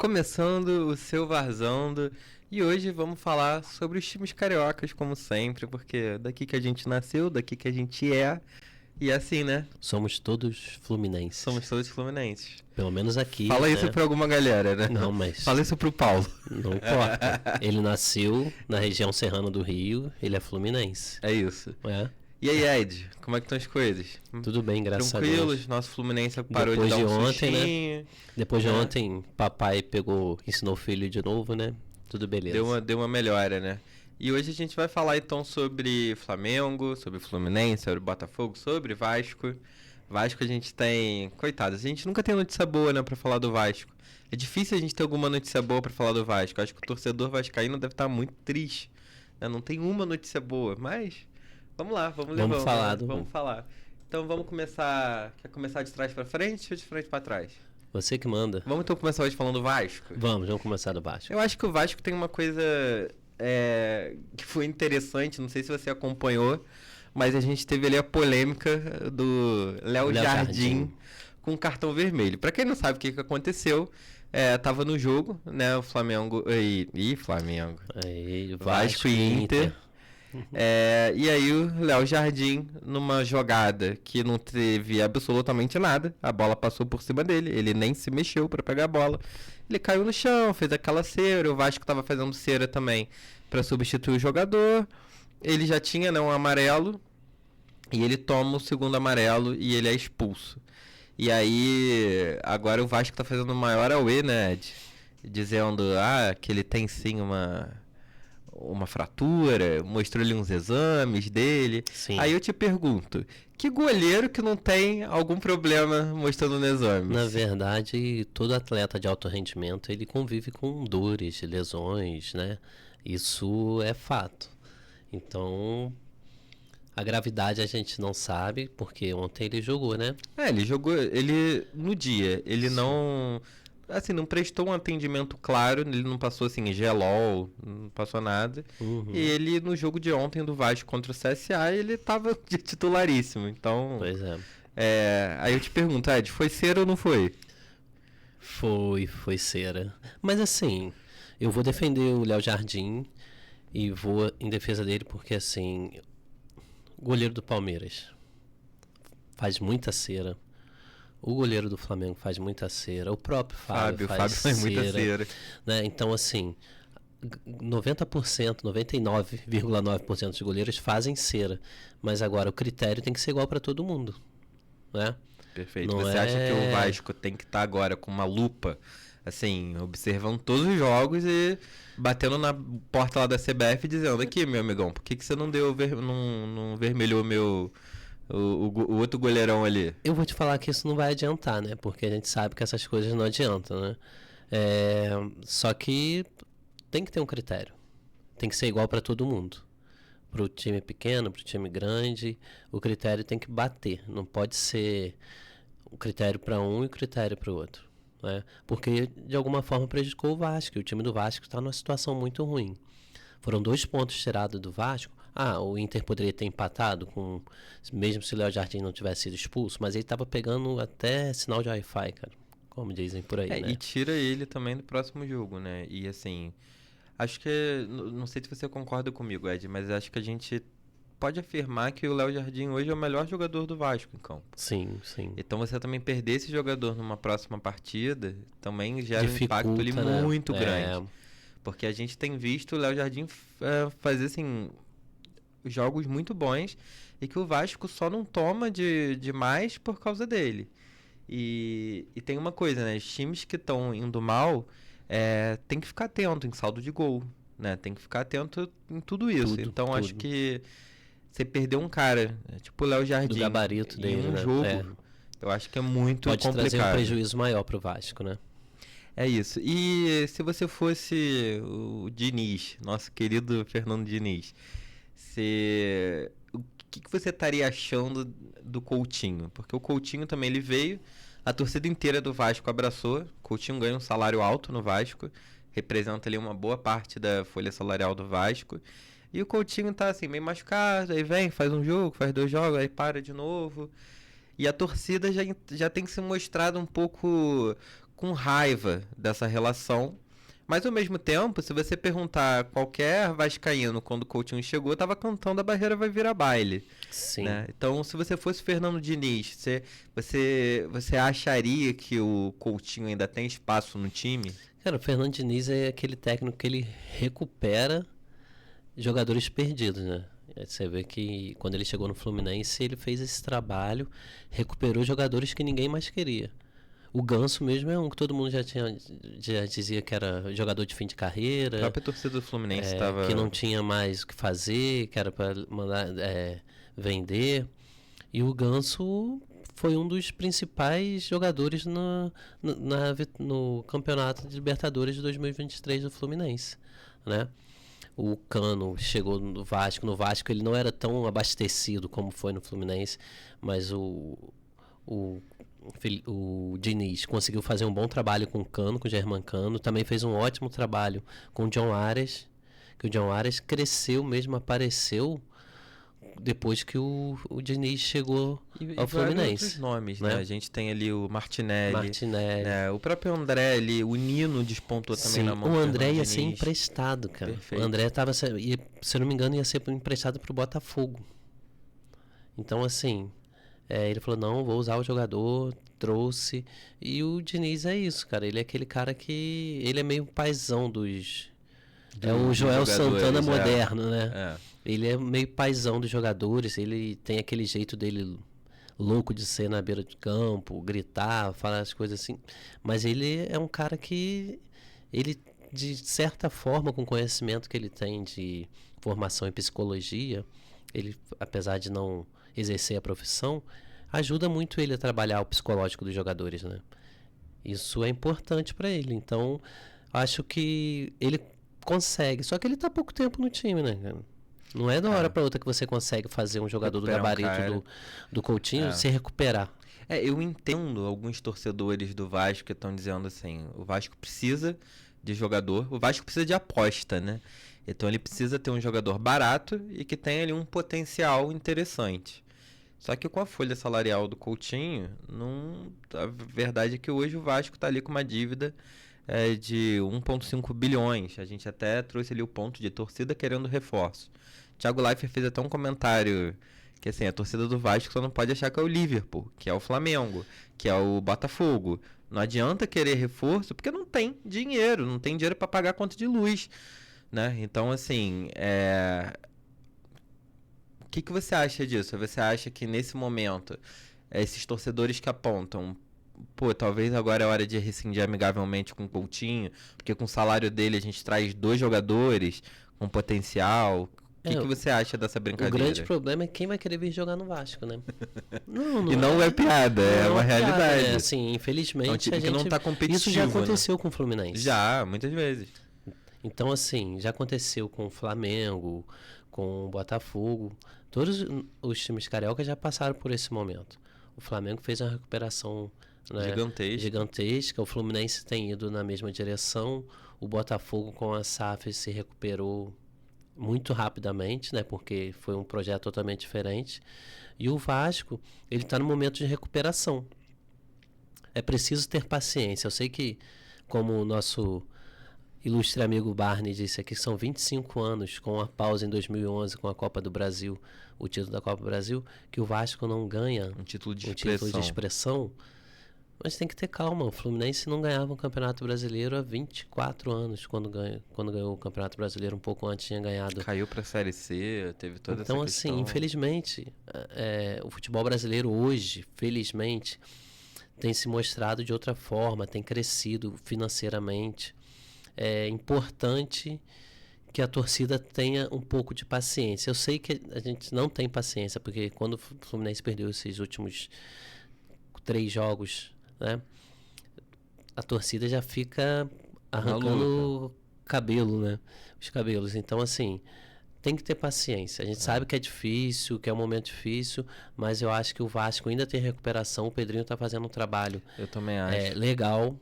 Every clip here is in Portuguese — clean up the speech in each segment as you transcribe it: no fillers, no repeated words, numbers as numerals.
Começando o seu Varzando, e hoje vamos falar sobre os times cariocas, como sempre, porque é daqui que a gente nasceu, daqui que a gente é, e assim, né? Somos todos fluminenses. Somos todos fluminenses. Pelo menos aqui, Fala né? isso pra alguma galera, né? Não, mas Fala isso pro Paulo. não importa. Ele nasceu na região serrana do Rio, ele é fluminense. É isso. É? E aí, Ed, como é que estão as coisas? Tudo bem, graças a Tranquilos, Deus. nosso Fluminense parou Depois de dar de um ontem, né? sustinho. Depois de É. ontem, papai ensinou o filho de novo, né? Tudo beleza. Deu uma melhora, né? E hoje a gente vai falar então sobre Flamengo, sobre Fluminense, sobre Botafogo, sobre Vasco. Vasco a gente tem... Coitado, a gente nunca tem notícia boa, né, pra falar do Vasco. É difícil a gente ter alguma notícia boa pra falar do Vasco. Acho que o torcedor vascaíno deve estar muito triste, né? Não tem uma notícia boa, mas... Vamos lá, vamos levando. Vamos falar. Então vamos começar... Quer começar de trás pra frente ou de frente pra trás? Você que manda. Vamos então começar hoje falando do Vasco? Vamos começar do Vasco. Eu acho que o Vasco tem uma coisa que foi interessante, não sei se você acompanhou, mas a gente teve ali a polêmica do Léo Jardim com cartão vermelho. Pra quem não sabe o que aconteceu, tava no jogo, né, o Flamengo Flamengo. Aí, Vasco e Inter. E aí o Léo Jardim, numa jogada que não teve absolutamente nada, a bola passou por cima dele, ele nem se mexeu pra pegar a bola, ele caiu no chão, fez aquela cera, o Vasco tava fazendo cera também pra substituir o jogador, ele já tinha, né, um amarelo, e ele toma o segundo amarelo e ele é expulso. E aí, agora o Vasco tá fazendo o maior auê, né, Ed? Dizendo, que ele tem sim uma fratura, mostrou ali uns exames dele. Sim. Aí eu te pergunto, que goleiro que não tem algum problema mostrando nos exames? Na verdade, todo atleta de alto rendimento, ele convive com dores, lesões, né? Isso é fato. Então, a gravidade a gente não sabe, porque ontem ele jogou, né? Ele jogou, no dia, ele não... Assim, não prestou um atendimento claro, ele não passou assim, gelol, não passou nada. Uhum. E ele, no jogo de ontem do Vasco contra o CSA, ele tava de titularíssimo, então... Pois é. Aí eu te pergunto, Ed, foi cera ou não foi? Foi cera. Mas assim, eu vou defender o Léo Jardim e vou em defesa dele porque assim, o goleiro do Palmeiras faz muita cera. O goleiro do Flamengo faz muita cera. O próprio Fábio faz muita cera. Né? Então, assim, 90%, 99,9% dos goleiros fazem cera. Mas agora o critério tem que ser igual para todo mundo. Né? Perfeito. Você acha que o Vasco tem que estar agora com uma lupa, assim, observando todos os jogos e batendo na porta lá da CBF dizendo, aqui, meu amigão, por que você não deu não vermelhou o outro goleirão ali? Eu vou te falar que isso não vai adiantar, né? Porque a gente sabe que essas coisas não adiantam, né? Só que tem que ter um critério. Tem que ser igual para todo mundo. Para o time pequeno, para o time grande, o critério tem que bater. Não pode ser o critério para um e o critério para o outro. Né? Porque de alguma forma prejudicou o Vasco. E o time do Vasco está numa situação muito ruim. Foram 2 pontos tirados do Vasco. O Inter poderia ter empatado, mesmo se o Léo Jardim não tivesse sido expulso, mas ele estava pegando até sinal de Wi-Fi, cara, como dizem por aí, né? E tira ele também do próximo jogo, né? E assim, acho que, não sei se você concorda comigo, Ed, mas acho que a gente pode afirmar que o Léo Jardim hoje é o melhor jogador do Vasco em campo. Sim, sim. Então você também perder esse jogador numa próxima partida também gera um Dificulta, impacto ali né? muito grande. Porque a gente tem visto o Léo Jardim fazer assim jogos muito bons e que o Vasco só não toma de mais por causa dele. E tem uma coisa, né? Os times que estão indo mal tem que ficar atento em saldo de gol, né? Tem que ficar atento em tudo isso. Então acho que você perder um cara, tipo o Léo Jardim, do gabarito dele, em um né? jogo, eu acho que é muito pode complicado. trazer um prejuízo maior pro Vasco, né? É isso. E se você fosse o Diniz, nosso querido Fernando Diniz, o que você estaria achando do Coutinho? Porque o Coutinho também ele veio, a torcida inteira do Vasco abraçou, o Coutinho ganha um salário alto no Vasco, representa ali uma boa parte da folha salarial do Vasco, e o Coutinho tá assim, meio machucado, aí vem, faz um jogo, faz 2 jogos, aí para de novo, e a torcida já tem se mostrado um pouco com raiva dessa relação. Mas ao mesmo tempo, se você perguntar a qualquer vascaíno quando o Coutinho chegou, tava cantando A Barreira Vai Virar Baile. Sim. Né? Então, se você fosse Fernando Diniz, você acharia que o Coutinho ainda tem espaço no time? Cara, o Fernando Diniz é aquele técnico que ele recupera jogadores perdidos, né? Você vê que quando ele chegou no Fluminense, ele fez esse trabalho, recuperou jogadores que ninguém mais queria. O Ganso mesmo é um que todo mundo já dizia que era jogador de fim de carreira. A própria torcida do Fluminense estava... Que não tinha mais o que fazer, que era para mandar vender. E o Ganso foi um dos principais jogadores no Campeonato de Libertadores de 2023 do Fluminense, né? O Cano chegou no Vasco ele não era tão abastecido como foi no Fluminense, mas o Diniz conseguiu fazer um bom trabalho com o Cano, com o Germancano, também fez um ótimo trabalho com o John Arias, que o John Arias cresceu mesmo, apareceu depois que o Diniz chegou ao Fluminense. Outros nomes, né? A gente tem ali o Martinelli. Né? O próprio André ali, o Nino despontou também na mão. O André ia ser emprestado, cara. Perfeito. O André estava, se eu não me engano, ia ser emprestado para o Botafogo. Então, assim, ele falou, não, vou usar o jogador, trouxe. E o Diniz é isso, cara. Ele é aquele cara que... Ele é meio paizão dos... É o Joel Santana moderno, né? Ele é meio paizão dos jogadores, ele tem aquele jeito dele louco de ser na beira de campo, gritar, falar as coisas assim. Mas ele é um cara que, ele de certa forma, com o conhecimento que ele tem de formação em psicologia, ele, apesar de não exercer a profissão, ajuda muito ele a trabalhar o psicológico dos jogadores, né? Isso é importante para ele. Então, acho que ele consegue. Só que ele tá há pouco tempo no time, né, cara? Não é de uma hora para outra que você consegue fazer um jogador do gabarito do Coutinho se recuperar. Eu entendo alguns torcedores do Vasco que estão dizendo assim, o Vasco precisa de jogador, o Vasco precisa de aposta, né? Então ele precisa ter um jogador barato e que tenha ali um potencial interessante. Só que com a folha salarial do Coutinho, a verdade é que hoje o Vasco está ali com uma dívida de 1,5 bilhões. A gente até trouxe ali o ponto de torcida querendo reforço. Thiago Leifert fez até um comentário que assim, a torcida do Vasco só não pode achar que é o Liverpool, que é o Flamengo, que é o Botafogo. Não adianta querer reforço porque não tem dinheiro para pagar a conta de luz, né? Então, assim, o que você acha disso? Você acha que nesse momento, esses torcedores que apontam, talvez agora é hora de rescindir amigavelmente com o Coutinho, porque com o salário dele a gente traz 2 jogadores com potencial. O que você acha dessa brincadeira? O grande problema é quem vai querer vir jogar no Vasco, né? Não, e não é piada, é uma realidade. Assim, infelizmente, é um time que não tá competitivo. Isso já aconteceu com o Fluminense. Já, muitas vezes. Então, assim, já aconteceu com o Flamengo, com o Botafogo. Todos os times carioca já passaram por esse momento. O Flamengo fez uma recuperação, né, gigantesca. O Fluminense tem ido na mesma direção. O Botafogo com a SAF se recuperou muito rapidamente, né, porque foi um projeto totalmente diferente. E o Vasco, ele está no momento de recuperação. É preciso ter paciência. Eu sei que, como o nosso ilustre amigo Barney disse aqui, são 25 anos, com a pausa em 2011 com a Copa do Brasil, o título da Copa do Brasil, que o Vasco não ganha um título de expressão. Mas tem que ter calma. O Fluminense não ganhava um Campeonato Brasileiro há 24 anos, quando ganhou o Campeonato Brasileiro, um pouco antes tinha ganhado. Caiu para a Série C, teve toda essa questão. Então, assim, infelizmente, o futebol brasileiro hoje, felizmente, tem se mostrado de outra forma, tem crescido financeiramente. É importante que a torcida tenha um pouco de paciência. Eu sei que a gente não tem paciência, porque quando o Fluminense perdeu esses últimos 3 jogos, né, a torcida já fica arrancando cabelo, né, os cabelos. Então, assim, tem que ter paciência. A gente sabe que é difícil, que é um momento difícil, mas eu acho que o Vasco ainda tem recuperação. O Pedrinho está fazendo um trabalho eu também acho. Legal.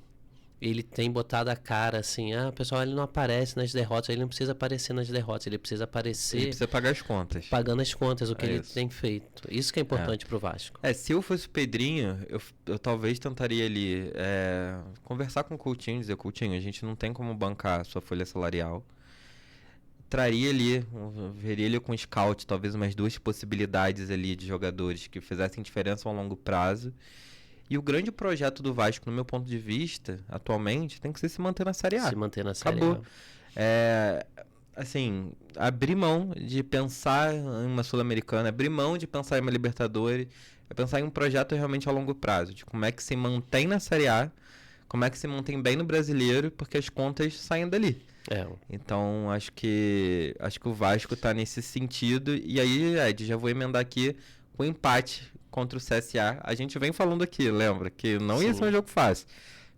ele tem botado a cara assim, o pessoal ele não aparece nas derrotas, ele não precisa aparecer nas derrotas, ele precisa aparecer Ele precisa pagar as contas. pagando as contas, o que É ele isso. tem feito. Isso que é importante pro Vasco. Se eu fosse o Pedrinho, eu talvez tentaria ali conversar com o Coutinho, dizer, Coutinho, a gente não tem como bancar a sua folha salarial. Traria ali, veria ele com o scout, talvez umas 2 possibilidades ali de jogadores que fizessem diferença ao longo prazo. E o grande projeto do Vasco, no meu ponto de vista, atualmente, tem que ser se manter na Série A. Se manter na Série Acabou. A. Assim, abrir mão de pensar em uma Sul-Americana, abrir mão de pensar em uma Libertadores, é pensar em um projeto realmente a longo prazo, de como é que se mantém na Série A, como é que se mantém bem no Brasileiro, porque as contas saem dali. Então, acho que o Vasco tá nesse sentido. E aí, Ed, já vou emendar aqui com o empate contra o CSA. A gente vem falando aqui, lembra? Que não ia ser um jogo fácil.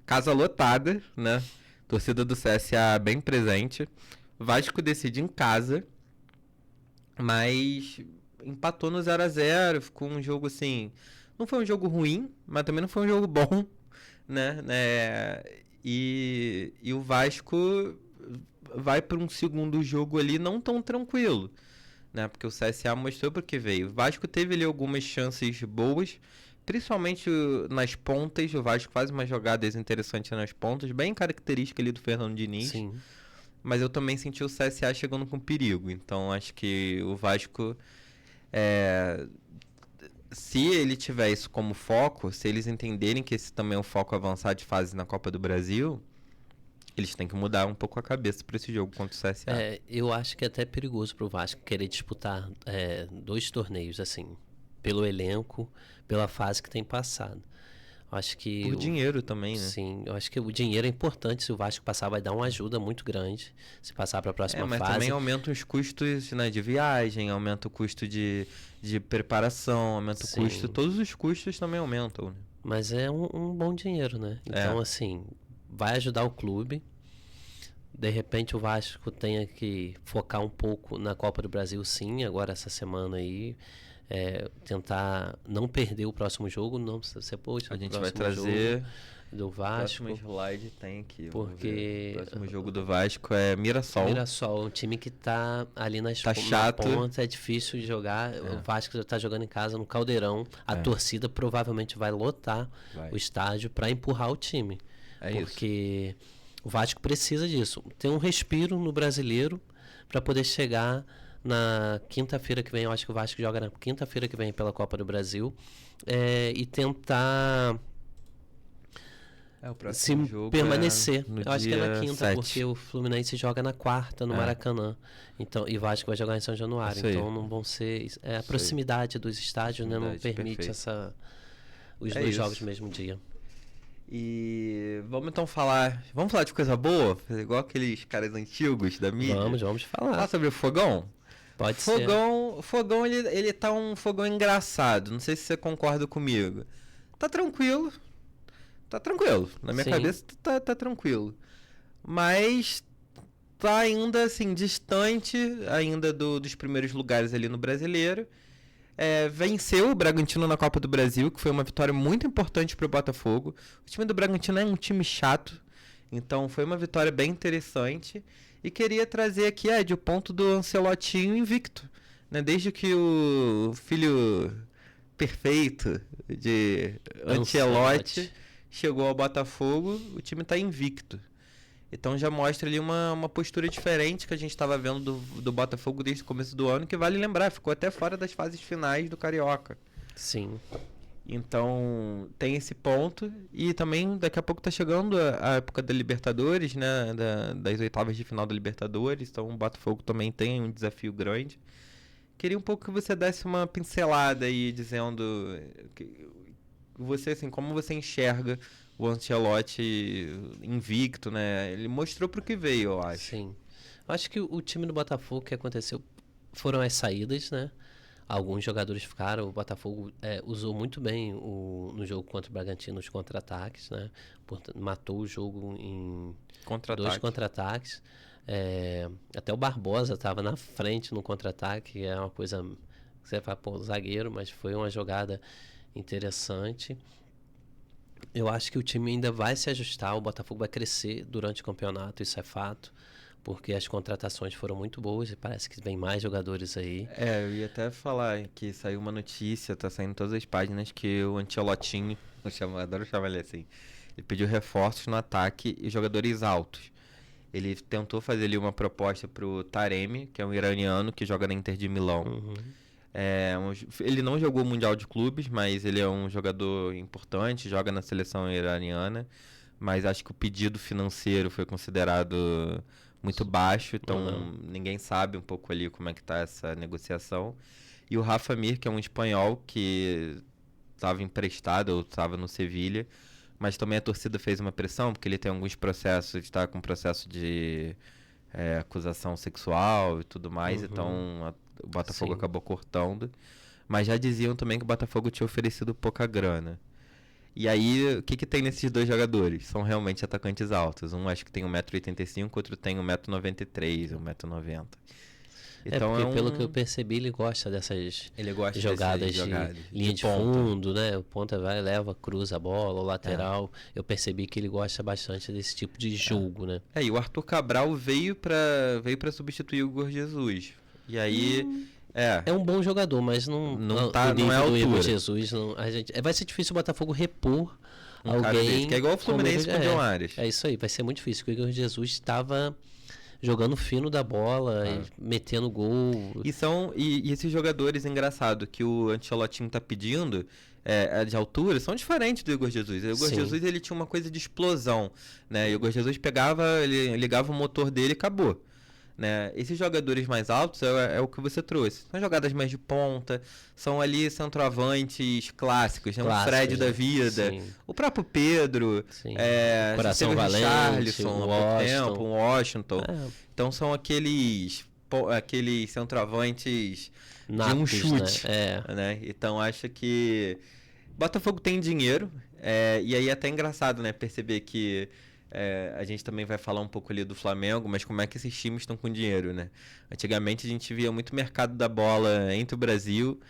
Casa lotada, né? Torcida do CSA bem presente. Vasco decide em casa, mas empatou no 0x0. Ficou um jogo assim... Não foi um jogo ruim, mas também não foi um jogo bom, né? E o Vasco vai para um segundo jogo ali não tão tranquilo, né? Porque o CSA mostrou porque veio. O Vasco teve ali algumas chances boas, principalmente nas pontas. O Vasco faz umas jogadas interessantes nas pontas, bem característica ali do Fernando Diniz. Sim. Mas eu também senti o CSA chegando com perigo. Então acho que o Vasco, se ele tiver isso como foco, se eles entenderem que esse também é o foco avançar de fase na Copa do Brasil, eles têm que mudar um pouco a cabeça para esse jogo contra o CSA. Eu acho que é até perigoso pro Vasco querer disputar 2 torneios, assim, pelo elenco, pela fase que tem passado. Acho que Por dinheiro também, né? Sim, eu acho que o dinheiro é importante. Se o Vasco passar, vai dar uma ajuda muito grande. Se passar para a próxima mas fase. também aumenta os custos, né, de viagem, aumenta o custo de preparação, aumenta o custo. Todos os custos também aumentam. Né? Mas é um bom dinheiro, né? Então, assim, vai ajudar o clube. De repente o Vasco tenha que focar um pouco na Copa do Brasil, sim, agora essa semana aí. Tentar não perder o próximo jogo, não precisa ser a gente vai trazer do Vasco. O próximo slide tem aqui. Porque o próximo jogo do Vasco é Mirassol. Mirassol, um time que tá ali na chato. ponta, é difícil de jogar. O Vasco já tá jogando em casa no Caldeirão. A torcida provavelmente vai lotar o estádio para empurrar o time. Porque o Vasco precisa disso. Ter um respiro no Brasileiro para poder chegar na quinta-feira que vem. Eu acho que o Vasco joga na quinta-feira que vem pela Copa do Brasil, e tentar se permanecer. Eu acho que é na quinta, 7. Porque o Fluminense joga na quarta no Maracanã. Então, e o Vasco vai jogar em São Januário. Então não vão ser. A proximidade dos estádios, né, não permite os dois jogos no mesmo dia. E vamos então falar de coisa boa, igual aqueles caras antigos da mídia. Vamos falar. Falar sobre o Fogão? Pode ser. O Fogão, ele tá um fogão engraçado. Não sei se você concorda comigo. Tá tranquilo. Na minha cabeça tá tranquilo. Mas tá ainda assim, distante ainda dos primeiros lugares ali no Brasileiro. Venceu o Bragantino na Copa do Brasil, que foi uma vitória muito importante para o Botafogo. O time do Bragantino é um time chato, então foi uma vitória bem interessante. E queria trazer aqui, o ponto do Ancelotinho invicto. Né? Desde que o filho perfeito de Ancelotti chegou ao Botafogo, o time está invicto. Então já mostra ali uma postura diferente que a gente estava vendo do Botafogo desde o começo do ano, que vale lembrar, ficou até fora das fases finais do Carioca. Sim. Então tem esse ponto. E também daqui a pouco tá chegando a época da Libertadores, né? Das oitavas de final da Libertadores. Então o Botafogo também tem um desafio grande. Queria um pouco que você desse uma pincelada aí, dizendo você, assim, como você enxerga o Ancelotti invicto, né? Ele mostrou pro que veio, eu acho. Sim. Eu acho que o time do Botafogo, o que aconteceu foram as saídas, né? Alguns jogadores ficaram. O Botafogo usou muito bem no jogo contra o Bragantino os contra-ataques, né? Matou o jogo em 2 contra-ataques. Até o Barbosa estava na frente no contra-ataque. É uma coisa que você fala, zagueiro, mas foi uma jogada interessante. Eu acho que o time ainda vai se ajustar, o Botafogo vai crescer durante o campeonato, isso é fato, porque as contratações foram muito boas e parece que vem mais jogadores aí. Eu ia até falar que saiu uma notícia, tá saindo em todas as páginas, que o Ancelotinho, adoro chamar ele assim, ele pediu reforços no ataque e jogadores altos. Ele tentou fazer ali uma proposta pro Taremi, que é um iraniano que joga na Inter de Milão. Uhum. Ele não jogou o Mundial de Clubes, mas ele é um jogador importante, joga na seleção iraniana, mas acho que o pedido financeiro foi considerado muito baixo, então ninguém sabe um pouco ali como é que tá essa negociação. E o Rafa Mir, que é um espanhol que estava emprestado ou estava no Sevilha, mas também a torcida fez uma pressão, porque ele tem alguns processos, está com processo de acusação sexual e tudo mais, então o Botafogo acabou cortando. Mas já diziam também que o Botafogo tinha oferecido pouca grana. E aí, o que tem nesses dois jogadores? São realmente atacantes altos. Um acho que tem 1,85m, outro tem 1,93m, 1,90m. Então, porque pelo que eu percebi, ele gosta dessas jogadas de linha de fundo, né? O ponta vai, leva, cruza a bola, o lateral. Eu percebi que ele gosta bastante desse tipo de jogo, né? E o Arthur Cabral veio pra substituir o Igor Jesus. E aí... É um bom jogador, mas não é a do Igor altura. Jesus. Vai ser difícil o Botafogo repor alguém. Que é igual o Fluminense com o John Ares. É isso aí, vai ser muito difícil. Porque o Igor Jesus estava jogando fino da bola, e metendo gol. E esses jogadores, engraçado, que o Ancelotti tá pedindo de altura, são diferentes do Igor Jesus. O Igor Jesus, ele tinha uma coisa de explosão, né? E o Igor Jesus ele ligava o motor dele e acabou. Né? Esses jogadores mais altos é o que você trouxe. São jogadas mais de ponta, são ali centroavantes clássicos, né? O Fred da vida, o próprio Pedro, Coração Valente, Richarlison, o Washington. Então são aqueles centroavantes de um chute. Né? Então acho que Botafogo tem dinheiro, e aí é até engraçado, né, perceber que a gente também vai falar um pouco ali do Flamengo, mas como é que esses times estão com dinheiro, né? Antigamente a gente via muito mercado da bola entre o Brasil,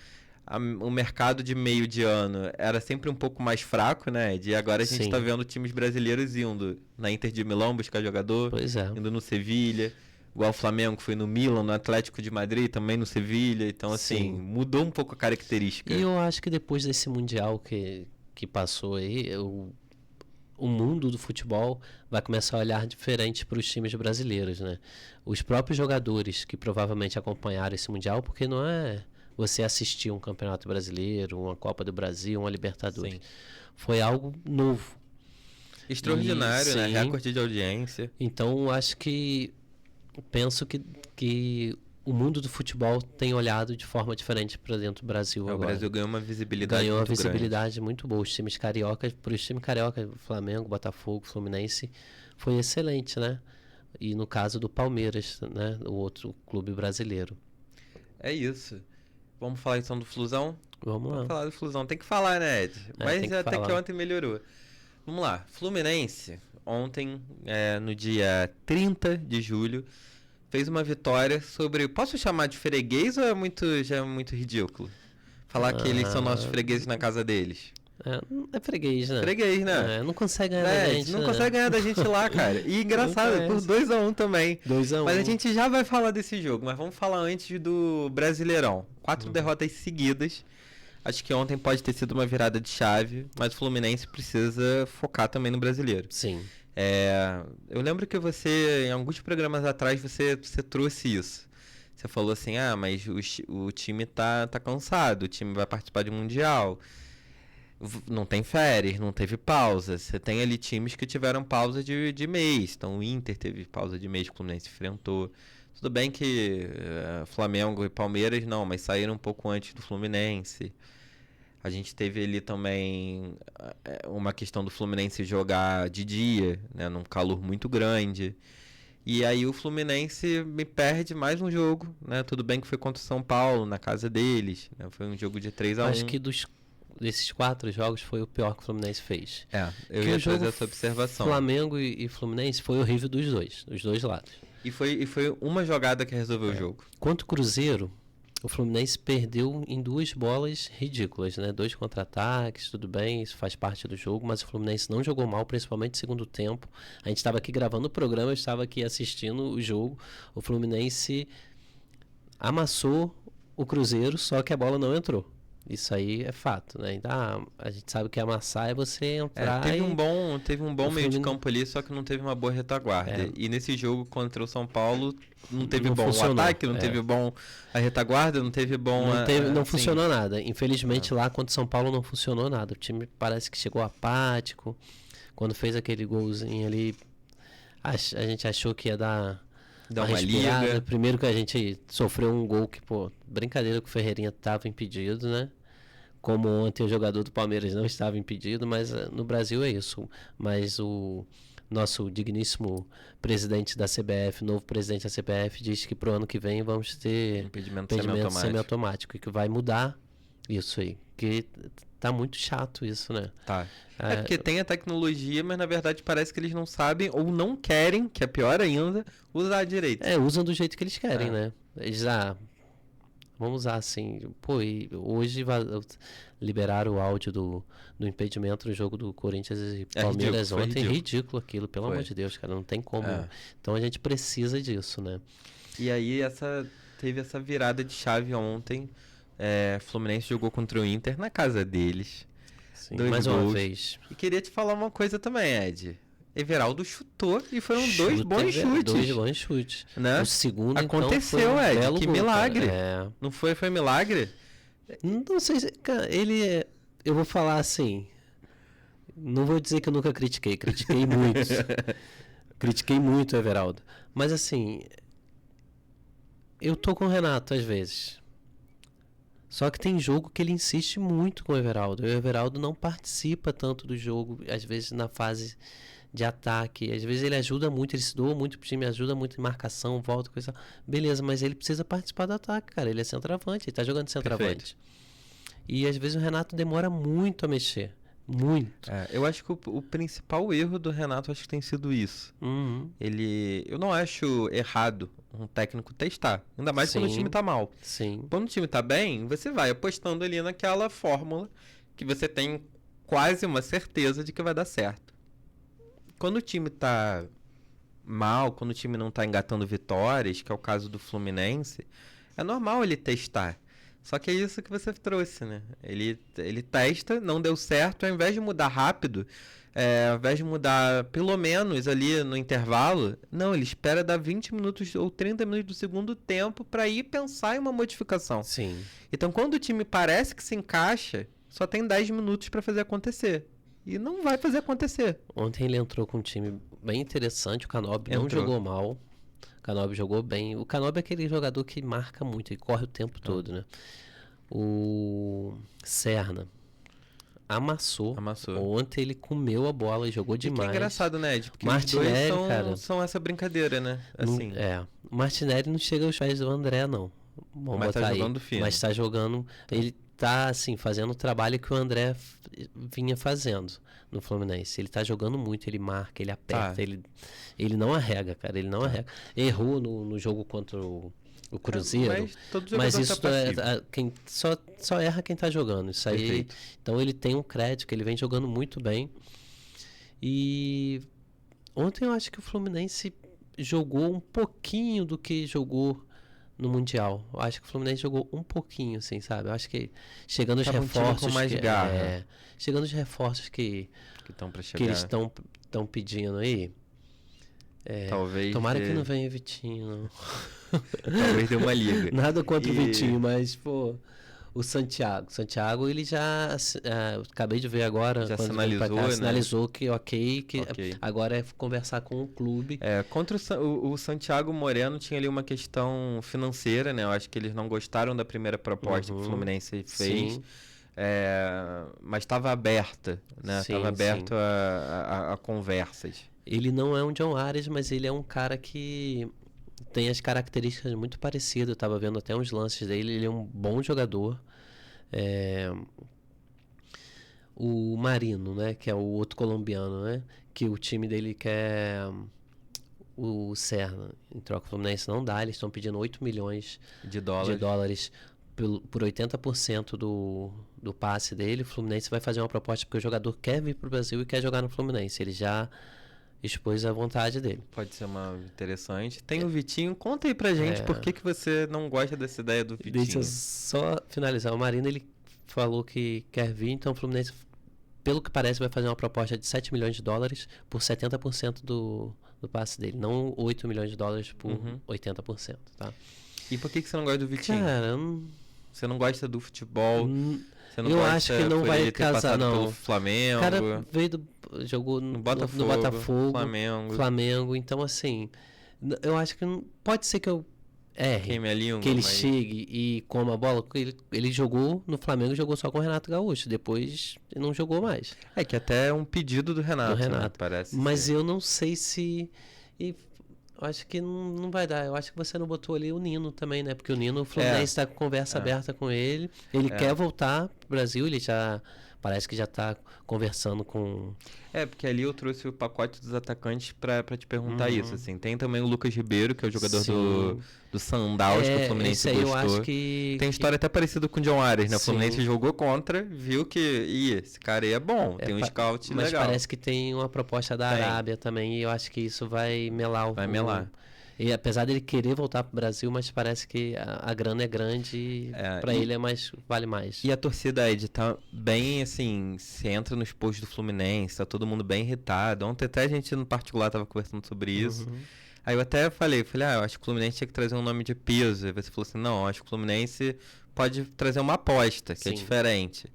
o mercado de meio de ano era sempre um pouco mais fraco, né? E agora a gente está vendo times brasileiros indo na Inter de Milão buscar jogador, indo no Sevilha, igual o Flamengo que foi no Milan, no Atlético de Madrid, também no Sevilha, então assim, mudou um pouco a característica. E eu acho que depois desse Mundial que passou aí, o mundo do futebol vai começar a olhar diferente para os times brasileiros, né? Os próprios jogadores que provavelmente acompanharam esse Mundial, porque não é você assistir um Campeonato Brasileiro, uma Copa do Brasil, uma Libertadores. Foi algo novo. Extraordinário, né? Recorde de audiência. Então, penso que o mundo do futebol tem olhado de forma diferente para dentro do Brasil agora. O Brasil ganhou uma visibilidade muito boa. Os times cariocas, Flamengo, Botafogo, Fluminense, foi excelente, né? E no caso do Palmeiras, né? O outro clube brasileiro. É isso. Vamos falar então do Flusão? Vamos falar do Flusão. Tem que falar, né, Ed? Mas até que ontem melhorou. Vamos lá. Fluminense, ontem, no dia 30 de julho, fez uma vitória sobre... Posso chamar de freguês ou já é muito ridículo? Falar que eles são nossos fregueses na casa deles. É freguês, né? Freguês, né? Não consegue ganhar da gente. Não consegue ganhar da gente lá, cara. E engraçado, por 2-1 também. 2-1. Mas a gente já vai falar desse jogo. Mas vamos falar antes do Brasileirão. 4 derrotas seguidas. Acho que ontem pode ter sido uma virada de chave. Mas o Fluminense precisa focar também no Brasileiro. Sim. Eu lembro que você, em alguns programas atrás, você trouxe isso. Você falou assim, mas o time tá cansado, o time vai participar de um Mundial. Não tem férias, não teve pausa. Você tem ali times que tiveram pausa de mês. Então o Inter teve pausa de mês que o Fluminense enfrentou. Tudo bem que Flamengo e Palmeiras não, mas saíram um pouco antes do Fluminense. A gente teve ali também uma questão do Fluminense jogar de dia, né, num calor muito grande. E aí o Fluminense me perde mais um jogo, né? Tudo bem que foi contra o São Paulo, na casa deles, né? Foi um jogo de 3-1. Acho que desses 4 jogos foi o pior que o Fluminense fez. Eu ia fazer essa observação. Flamengo e Fluminense foi horrível dos dois lados. E foi uma jogada que resolveu o jogo. Quanto o Cruzeiro, o Fluminense perdeu em 2 bolas ridículas, né? 2 contra-ataques, tudo bem, isso faz parte do jogo, mas o Fluminense não jogou mal, principalmente no segundo tempo. A gente estava aqui gravando o programa, eu estava aqui assistindo o jogo. O Fluminense amassou o Cruzeiro, só que a bola não entrou. Isso aí é fato, né? Então, a gente sabe que amassar é você entrar teve um bom meio de campo ali, só que não teve uma boa retaguarda. E nesse jogo contra o São Paulo, não teve não bom funcionou. O ataque, não teve bom a retaguarda, não teve bom... Não funcionou nada. Infelizmente, lá contra o São Paulo não funcionou nada. O time parece que chegou apático. Quando fez aquele golzinho ali, a gente achou que ia dar uma liga. Primeiro que a gente sofreu um gol que, pô, brincadeira que o Ferreirinha estava impedido, né? Como ontem o jogador do Palmeiras não estava impedido, mas no Brasil é isso. Mas o nosso digníssimo presidente da CBF, novo presidente da CBF, diz que pro ano que vem vamos ter impedimento semiautomático e que vai mudar isso aí. Que tá muito chato isso, né? Tá. É porque tem a tecnologia, mas na verdade parece que eles não sabem ou não querem, que é pior ainda, usar direito. Usam do jeito que eles querem, né? Eles, vamos usar assim. Pô, e hoje liberaram o áudio do impedimento no jogo do Corinthians e Palmeiras ontem. Ridículo aquilo, pelo amor de Deus, cara. Não tem como. Então a gente precisa disso, né? E aí teve essa virada de chave ontem. Fluminense jogou contra o Inter na casa deles. Sim, mais uma vez. E queria te falar uma coisa também, Ed. Everaldo chutou e foram 2 bons chutes. 2 bons chutes. Né? O segundo, aconteceu, então, Ed. Que gol, milagre. Não foi milagre? Não sei se... Cara, eu vou falar assim... Não vou dizer que eu nunca critiquei. Critiquei muito. Critiquei muito o Everaldo. Mas assim... Eu tô com o Renato às vezes. Só que tem jogo que ele insiste muito com o Everaldo. O Everaldo não participa tanto do jogo, às vezes na fase de ataque. Às vezes ele ajuda muito, ele se doa muito pro time, ajuda muito em marcação, volta, coisa. Beleza, mas ele precisa participar do ataque, cara. Ele é centroavante, ele tá jogando centroavante. E às vezes o Renato demora muito a mexer. Muito. Eu acho que o principal erro do Renato acho que tem sido isso. Eu não acho errado um técnico testar. Ainda mais quando o time tá mal. Sim. Quando o time tá bem, você vai apostando ali naquela fórmula que você tem quase uma certeza de que vai dar certo. Quando o time tá mal, quando o time não tá engatando vitórias, que é o caso do Fluminense, é normal ele testar. Só que é isso que você trouxe, né? Ele testa, não deu certo, ao invés de mudar rápido, ao invés de mudar pelo menos ali no intervalo, não, ele espera dar 20 minutos ou 30 minutos do segundo tempo para ir pensar em uma modificação. Sim. Então, quando o time parece que se encaixa, só tem 10 minutos para fazer acontecer. E não vai fazer acontecer. Ontem ele entrou com um time bem interessante, o Canóbio não jogou mal. O Canóbio jogou bem. O Canóbio é aquele jogador que marca muito, ele corre o tempo todo, né? O Serna amassou. Ontem ele comeu a bola e jogou demais. Que é engraçado, né, Ed? Porque Martinelli, os dois são essa brincadeira, né? Assim. O Martinelli não chega aos pés do André, não. Vamos mas tá jogando fino. Mas tá jogando... Ele tá, assim, fazendo o trabalho que o André vinha fazendo no Fluminense. Ele tá jogando muito, ele marca, ele aperta, ele não arrega, cara, ele não arrega. Errou no jogo contra o Cruzeiro, mas isso quem só erra quem tá jogando. Isso aí. Perfeito. Então ele tem um crédito, que ele vem jogando muito bem. E ontem eu acho que o Fluminense jogou um pouquinho do que jogou no Mundial. Eu acho que o Fluminense jogou um pouquinho, assim, sabe? Eu acho que chegando os reforços... com mais garra. Chegando os reforços que eles estão pedindo aí. Talvez... Tomara que não venha Vitinho, não. Talvez dê uma liga. Nada contra o Vitinho, mas, pô... O Santiago, ele já... acabei de ver agora. Já sinalizou, né? Sinalizou que ok. Agora é conversar com o clube. Contra o Santiago Moreno tinha ali uma questão financeira, né? Eu acho que eles não gostaram da primeira proposta que o Fluminense fez. Sim. Mas estava aberta, né? Estava aberto a conversas. Ele não é um John Arias, mas ele é um cara que... tem as características muito parecidas. Eu estava vendo até uns lances dele. Ele é um bom jogador. O Marino, né? Que é o outro colombiano, né? Que o time dele quer o Serna. Em troca, o Fluminense não dá. Eles estão pedindo 8 milhões de dólares por 80% do passe dele, o Fluminense vai fazer uma proposta porque o jogador quer vir pro Brasil e quer jogar no Fluminense. Ele já expôs a vontade dele. Pode ser uma interessante. Tem o Vitinho. Conta aí pra gente por que você não gosta dessa ideia do Vitinho. Deixa eu só finalizar. O Marino, ele falou que quer vir, então o Fluminense, pelo que parece, vai fazer uma proposta de 7 milhões de dólares por 70% do passe dele. Não 8 milhões de dólares por 80%, tá? E por que você não gosta do Vitinho? Cara, você não gosta do futebol? Você não eu gosta acho que não por vai ele ter casar, passado não. pelo Flamengo? O cara jogou no Botafogo, Flamengo. Então, assim, eu acho que pode ser que eu erre. Queime a língua, que ele chegue e coma a bola. Ele jogou no Flamengo, jogou só com o Renato Gaúcho. Depois não jogou mais. É que até é um pedido do Renato. Né? Parece. Mas eu não sei se... Eu acho que não vai dar. Eu acho que você não botou ali o Nino também, né? Porque o Nino, o Fluminense está com conversa aberta com ele. Ele quer voltar pro Brasil, ele já... Parece que já está conversando com... porque ali eu trouxe o pacote dos atacantes para te perguntar isso, assim. Tem também o Lucas Ribeiro, que é o jogador do Sundowns, que o Fluminense gostou. Eu acho que... Tem história até parecida com o John Ares, né? O Fluminense jogou contra, viu que esse cara aí é bom, tem um scout legal. Mas parece que tem uma proposta da Arábia também, e eu acho que isso vai melar Vai melar. E apesar dele querer voltar pro Brasil, mas parece que a grana é grande e pra ele vale mais. E a torcida, Ed, tá bem assim, você entra nos posts do Fluminense, tá todo mundo bem irritado. Ontem até a gente no particular tava conversando sobre isso. Aí eu até falei, eu acho que o Fluminense tinha que trazer um nome de peso. E você falou assim, não, acho que o Fluminense pode trazer uma aposta, que é diferente.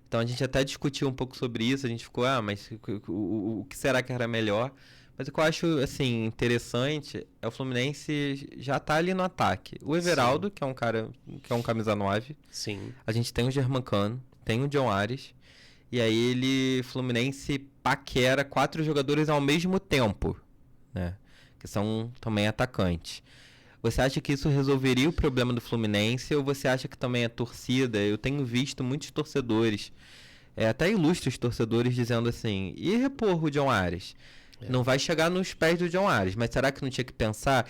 Então a gente até discutiu um pouco sobre isso, a gente ficou, mas o que será que era melhor? Mas o que eu acho, assim, interessante é o Fluminense já tá ali no ataque. O Everaldo, que é um cara, que é um camisa 9. Sim. A gente tem o Germancano, tem o John Ares. E aí Fluminense paquera 4 jogadores ao mesmo tempo, né? Que são também atacantes. Você acha que isso resolveria o problema do Fluminense ou você acha que também a torcida... Eu tenho visto muitos torcedores, até ilustres torcedores, dizendo assim, e repor o John Ares? Não vai chegar nos pés do John Ares, mas será que não tinha que pensar?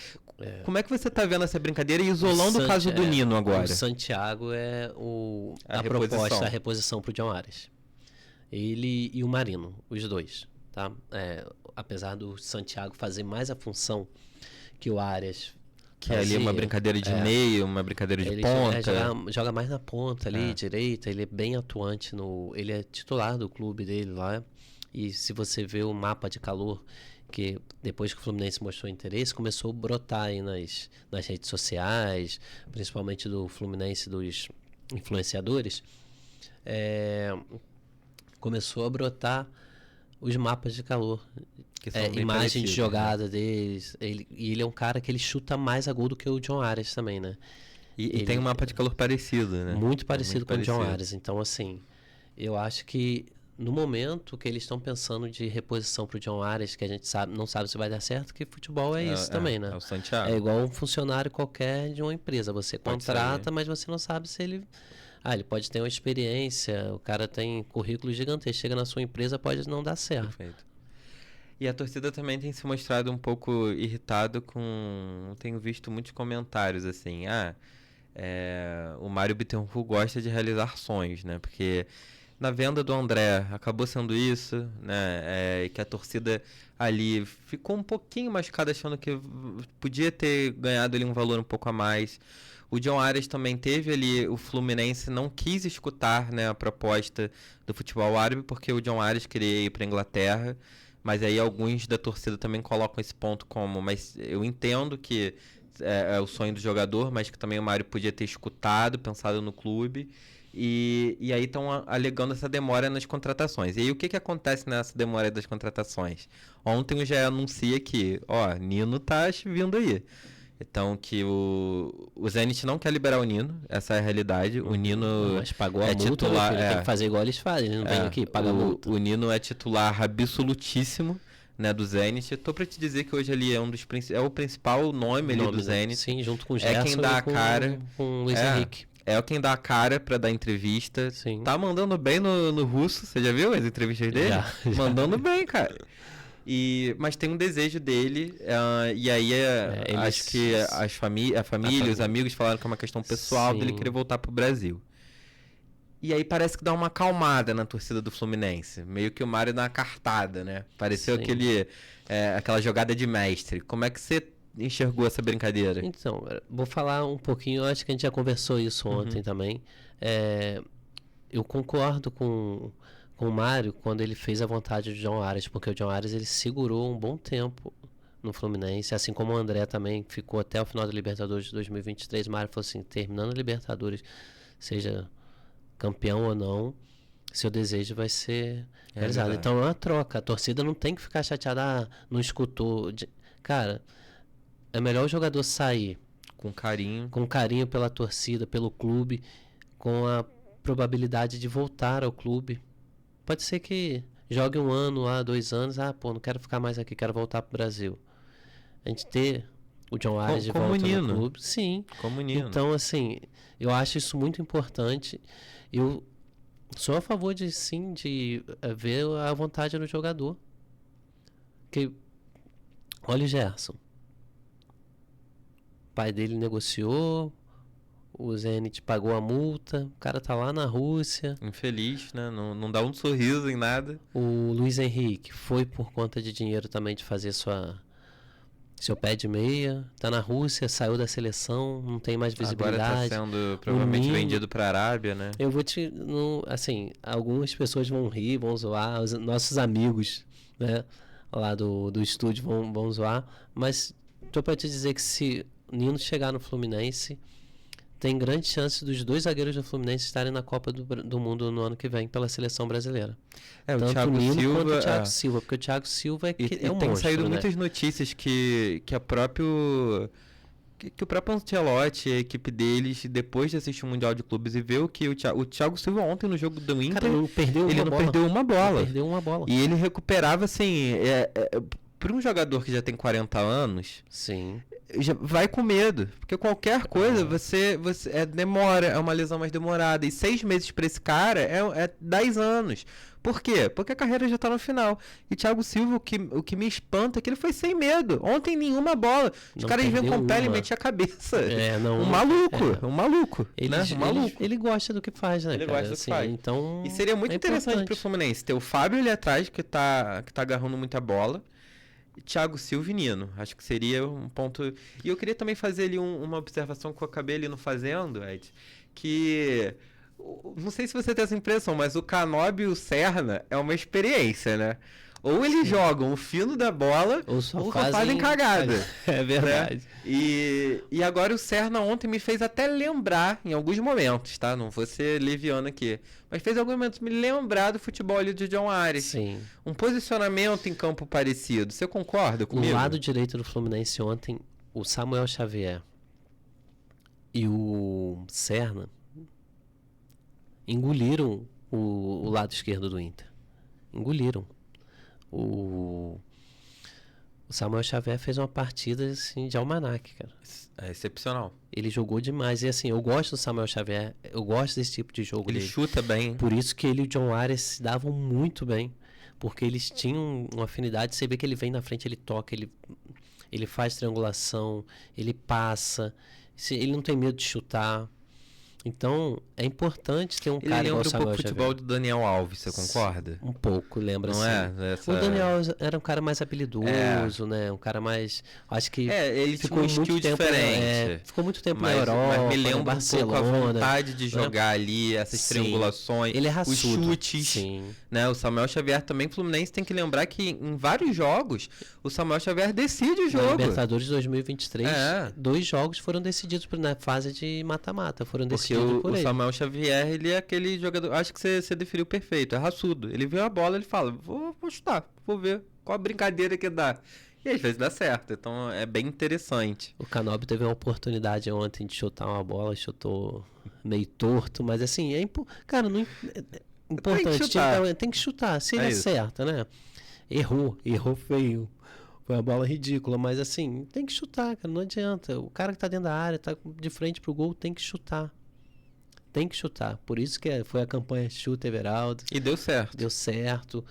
Como é que você tá vendo essa brincadeira e isolando o caso do Nino agora? O Santiago é a proposta, a reposição pro John Ares. Ele e o Marino, os dois, tá? Apesar do Santiago fazer mais a função que o Ares... Que é ali uma brincadeira de meio, uma brincadeira de ponta. Joga mais na ponta ali, direita, ele é bem atuante ele é titular do clube dele lá. E se você vê o mapa de calor, que depois que o Fluminense mostrou interesse, começou a brotar aí nas redes sociais, principalmente do Fluminense, dos influenciadores, começou a brotar os mapas de calor, imagem de jogada deles. Ele é um cara que ele chuta mais a gol do que o John Ares também, né? E tem um mapa de calor parecido, né? Muito parecido com o John Ares. Então, assim, eu acho que no momento que eles estão pensando de reposição pro John Ares, que a gente não sabe se vai dar certo, que futebol é isso também, né? É o Santiago. É igual um funcionário qualquer de uma empresa. Você contrata, mas você não sabe se ele... ele pode ter uma experiência, o cara tem currículo gigantesco, chega na sua empresa, pode não dar certo. Perfeito. E a torcida também tem se mostrado um pouco irritado com... Tenho visto muitos comentários assim, o Mário Bittencourt gosta de realizar sonhos, né? Porque na venda do André acabou sendo isso, né? E que a torcida ali ficou um pouquinho machucada, achando que podia ter ganhado ali um valor um pouco a mais. O John Ares também teve ali, o Fluminense não quis escutar, né, a proposta do futebol árabe, porque o John Ares queria ir para a Inglaterra, mas aí alguns da torcida também colocam esse ponto como, mas eu entendo que é o sonho do jogador, mas que também o Mário podia ter escutado, pensado no clube, e aí estão alegando essa demora nas contratações. E aí o que acontece nessa demora das contratações? Ontem o GE anuncia que, Nino tá vindo aí. Então, que o Zenit não quer liberar o Nino, essa é a realidade. O Nino mas pagou a multa, titular, tem que fazer igual eles fazem, não vem aqui, paga a multa. O Nino é titular absolutíssimo, né, do Zenit. Tô pra te dizer que hoje ele é o principal nome ali do Zenit. Sim, junto com o Gerson quem dá a cara, com o Luiz Henrique. É quem dá a cara pra dar entrevista. Sim. Tá mandando bem no russo, você já viu as entrevistas dele? Já. Mandando bem, cara. Mas tem um desejo dele, e aí acho que a família, os amigos falaram que é uma questão pessoal dele querer voltar pro Brasil. E aí parece que dá uma acalmada na torcida do Fluminense. Meio que o Mário dá uma cartada, né? Pareceu aquela jogada de mestre. Como é que você enxergou essa brincadeira? Então, vou falar um pouquinho, acho que a gente já conversou isso ontem também. Eu concordo com o Mário quando ele fez a vontade do John Arias, porque o John Arias ele segurou um bom tempo no Fluminense, assim como o André também ficou até o final da Libertadores de 2023. O Mário falou assim, terminando a Libertadores, seja campeão ou não, seu desejo vai ser realizado. Então é uma troca, a torcida não tem que ficar chateada, não escutou. Cara, é melhor o jogador sair com carinho pela torcida, pelo clube, com a probabilidade de voltar ao clube. Pode ser que jogue 1 ano, 2 anos, não quero ficar mais aqui, quero voltar pro Brasil. A gente ter o John Arias de volta no clube. Sim. Então, assim, eu acho isso muito importante. Eu sou a favor de ver a vontade no jogador. Porque, olha o Gerson. O pai dele negociou, o Zenit pagou a multa, o cara tá lá na Rússia. Infeliz, né? Não dá um sorriso em nada. O Luiz Henrique foi por conta de dinheiro também de fazer seu pé de meia, tá na Rússia, saiu da seleção, não tem mais visibilidade. Agora tá sendo provavelmente vendido pra Arábia, né? Eu vou assim, algumas pessoas vão rir, vão zoar, os nossos amigos, né, lá do estúdio vão zoar, mas tô pra te dizer que se Nino chegar no Fluminense, tem grande chance dos 2 zagueiros do Fluminense estarem na Copa do Mundo no ano que vem pela seleção brasileira. O Tanto Thiago o Nino Silva, quanto o Thiago Silva, porque o Thiago Silva é um tem monstro, saído né? muitas notícias que o próprio Ancelotti e a equipe deles, depois de assistir o Mundial de Clubes e ver o que o Thiago Silva ontem no jogo do Inter, Cara, ele não perdeu uma bola. E ele recuperava, assim, para um jogador que já tem 40 anos, sim, já vai com medo, porque qualquer coisa você demora, é uma lesão mais demorada, e 6 meses para esse cara é 10 anos. Por quê? Porque a carreira já tá no final. E Thiago Silva, o que me espanta é que ele foi sem medo. Ontem nenhuma bola. Os caras vinham com o pé e metiam a cabeça. Um maluco. Ele gosta do que faz, né? Ele gosta do que faz. Então, e seria muito interessante pro Fluminense ter o Fábio ali atrás, que tá agarrando muita bola. Thiago Silva e Nino. Acho que seria um ponto. E eu queria também fazer ali uma observação que eu acabei ali no fazendo, Ed, que não sei se você tem essa impressão, mas o Canóbio e o Serna é uma experiência, né? Ou eles jogam o fino da bola, ou fazem cagada. É verdade. Né? E agora o Serna ontem me fez até lembrar, em alguns momentos, tá? Não vou ser leviano aqui. Mas fez alguns momentos me lembrar do futebol ali de John Arias. Sim. Um posicionamento em campo parecido. Você concorda comigo? O lado direito do Fluminense ontem, o Samuel Xavier e o Serna engoliram o lado esquerdo do Inter. Engoliram. O Samuel Xavier fez uma partida assim, de almanaque, cara. É excepcional. Ele jogou demais. E assim, eu gosto do Samuel Xavier. Eu gosto desse tipo de jogo Ele dele. chuta bem. Por isso que ele e o John Arias se davam muito bem. Porque eles tinham uma afinidade. Você vê que ele vem na frente, ele toca, ele faz triangulação, ele passa. Ele não tem medo de chutar. Então, é importante ter um cara igual o Samuel Xavier. Ele lembra um pouco o futebol do Daniel Alves, você concorda? Um pouco, lembra não assim. O Daniel era um cara mais habilidoso, né? Um cara mais... Acho que ele ficou tinha um skill diferente. Ficou muito tempo na Europa, mas me lembra Barcelona, um pouco a vontade de jogar ali, essas triangulações, ele é raçudo. Os chutes. Sim. Né? O Samuel Xavier também, o Fluminense tem que lembrar que em vários jogos, o Samuel Xavier decide o jogo. Na Libertadores de 2023, 2 jogos foram decididos na fase de mata-mata, foram decididos por ele. O Samuel Xavier, ele é aquele jogador, acho que você definiu perfeito, é raçudo. Ele vê a bola, ele fala, vou chutar, vou ver qual a brincadeira que dá. E às vezes dá certo, então é bem interessante. O Canóbio teve uma oportunidade ontem de chutar uma bola, chutou meio torto, mas assim, cara, não importante, tem que chutar, se ele acerta, né? Errou feio. Foi uma bola ridícula, mas assim, tem que chutar, cara, não adianta. O cara que tá dentro da área, tá de frente pro gol, tem que chutar. Tem que chutar. Por isso que foi a campanha Chuta Everaldo. E deu certo. Deu certo.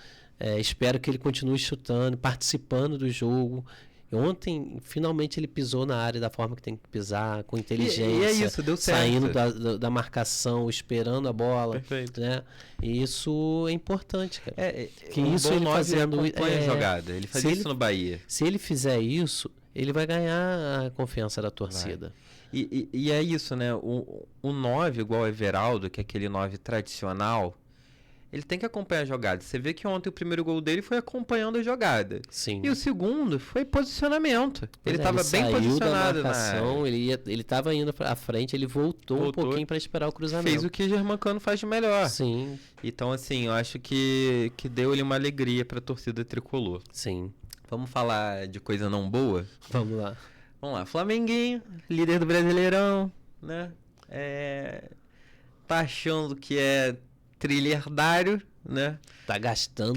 Espero que ele continue chutando, participando do jogo. Ontem, finalmente, ele pisou na área da forma que tem que pisar, com inteligência. E é isso, deu certo. Saindo da marcação, esperando a bola. Perfeito. Né? E isso é importante, cara. Que isso ele fazendo a jogada. Ele fazia isso no Bahia. Se ele fizer isso, ele vai ganhar a confiança da torcida. E é isso, né? O 9, igual o Everaldo, que é aquele 9 tradicional, ele tem que acompanhar a jogada. Você vê que ontem o primeiro gol dele foi acompanhando a jogada. Sim. E o segundo foi posicionamento. Ele estava bem posicionado na marcação, ele estava indo à frente, ele voltou um pouquinho para esperar o cruzamento. Fez o que o Germancano faz de melhor. Sim. Então, assim, eu acho que deu-lhe uma alegria para a torcida tricolor. Sim. Vamos falar de coisa não boa? Vamos lá. Vamos lá. Flamenguinho, líder do Brasileirão, né? Tá achando que é trilhardário, né? Tá gastando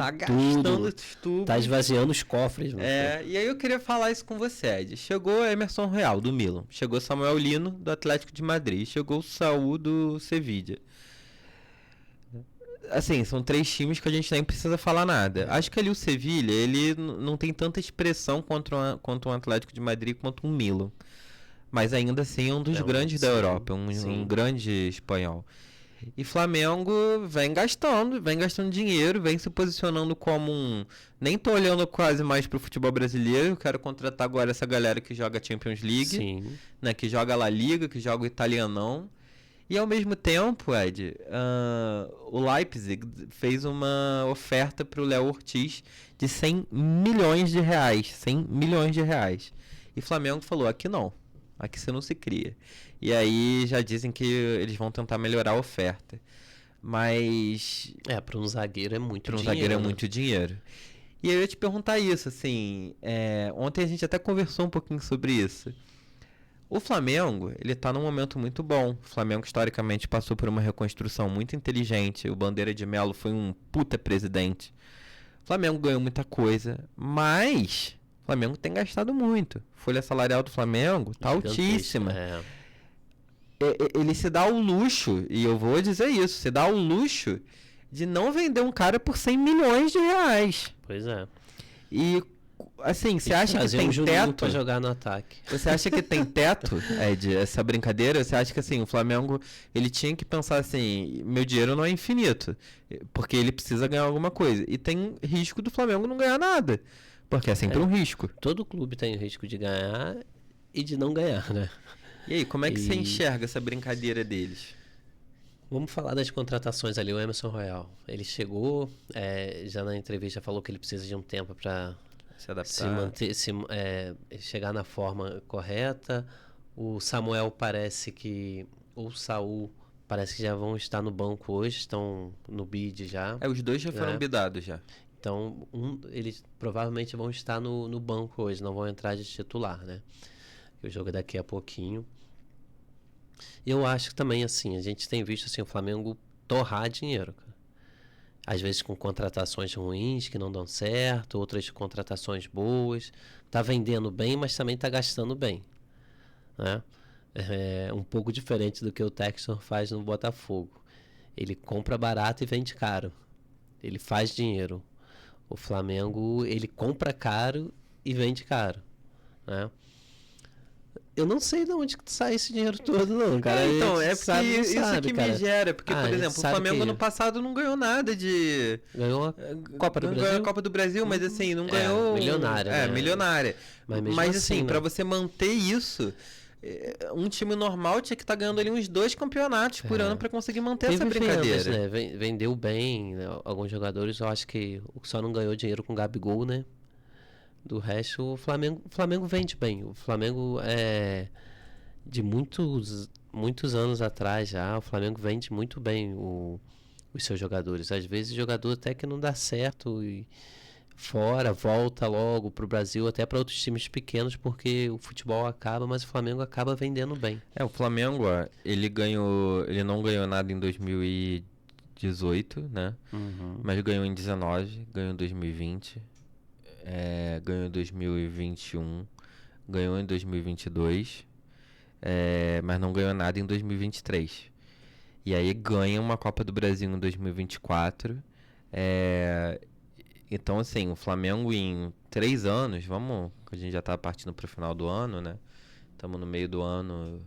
tudo. Tá esvaziando os cofres. E aí eu queria falar isso com você, Ed. Chegou Emerson Royal, do Milan. Chegou Samuel Lino, do Atlético de Madrid. Chegou o Saúl, do Sevilla. Assim, são 3 times que a gente nem precisa falar nada. Acho que ali o Sevilla, ele não tem tanta expressão quanto um Atlético de Madrid, quanto um Milan. Mas ainda assim é um dos grandes da Europa, um grande espanhol. E Flamengo vem gastando dinheiro, vem se posicionando como nem tô olhando quase mais pro futebol brasileiro, eu quero contratar agora essa galera que joga Champions League, né, que joga La Liga, que joga o Italianão. E ao mesmo tempo, Ed, o Leipzig fez uma oferta pro Léo Ortiz de 100 milhões de reais. 100 milhões de reais. E Flamengo falou, aqui não. Aqui você não se cria. E aí já dizem que eles vão tentar melhorar a oferta. Mas... para um zagueiro é muito dinheiro. Para um zagueiro é muito dinheiro. E aí eu ia te perguntar isso, assim... ontem a gente até conversou um pouquinho sobre isso. O Flamengo, ele tá num momento muito bom. O Flamengo, historicamente, passou por uma reconstrução muito inteligente. O Bandeira de Melo foi um puta presidente. O Flamengo ganhou muita coisa, mas... O Flamengo tem gastado muito. Folha salarial do Flamengo tá altíssima. Ele se dá o luxo, e eu vou dizer isso, se dá o luxo de não vender um cara por 100 milhões de reais. Pois é. E, assim, você acha que tem teto pra jogar no ataque? Você acha que tem teto, Ed, essa brincadeira? Você acha que, assim, o Flamengo, ele tinha que pensar assim, meu dinheiro não é infinito, porque ele precisa ganhar alguma coisa. E tem risco do Flamengo não ganhar nada. Porque é sempre um risco. Todo clube tem o risco de ganhar e de não ganhar, né? E aí, como é que você enxerga essa brincadeira deles? Vamos falar das contratações ali, o Emerson Royal. Ele chegou, já na entrevista falou que ele precisa de um tempo para se adaptar, se manter, chegar na forma correta. O Samuel parece que, ou o Saúl, parece que já vão estar no banco hoje, estão no bid já. Os dois já foram bidados já. Então, eles provavelmente vão estar no banco hoje, não vão entrar de titular, né? O jogo é daqui a pouquinho. Eu acho que também, assim, a gente tem visto assim, o Flamengo torrar dinheiro, cara. Às vezes com contratações ruins que não dão certo, outras contratações boas. Tá vendendo bem, mas também tá gastando bem, né? É um pouco diferente do que o Textor faz no Botafogo. Ele compra barato e vende caro. Ele faz dinheiro. O Flamengo, ele compra caro e vende caro, né? Eu não sei de onde que sai esse dinheiro todo, não, cara. Então, é porque isso que me gera. Porque, por exemplo, o Flamengo no passado não ganhou nada de... Ganhou a Copa do Brasil? Ganhou a Copa do Brasil, mas assim, não ganhou... Milionária, né? Milionária. Mas assim, pra né? você manter isso... Um time normal tinha que estar ganhando ali uns 2 campeonatos por ano para conseguir manter essa brincadeira. Vendas, né? Vendeu bem, né? Alguns jogadores, eu acho que só não ganhou dinheiro com o Gabigol, né? Do resto, o Flamengo vende bem. O Flamengo de muitos anos atrás já, o Flamengo vende muito bem os seus jogadores. Às vezes o jogador até que não dá certo e volta logo pro Brasil, até para outros times pequenos, porque o futebol acaba, mas o Flamengo acaba vendendo bem. O Flamengo, ele não ganhou nada em 2018, né? Mas ganhou em 19, ganhou em 2020, ganhou em 2021, ganhou em 2022, mas não ganhou nada em 2023. E aí ganha uma Copa do Brasil em 2024, Então, assim, o Flamengo em 3 anos, a gente já tá partindo pro final do ano, né? Estamos no meio do ano.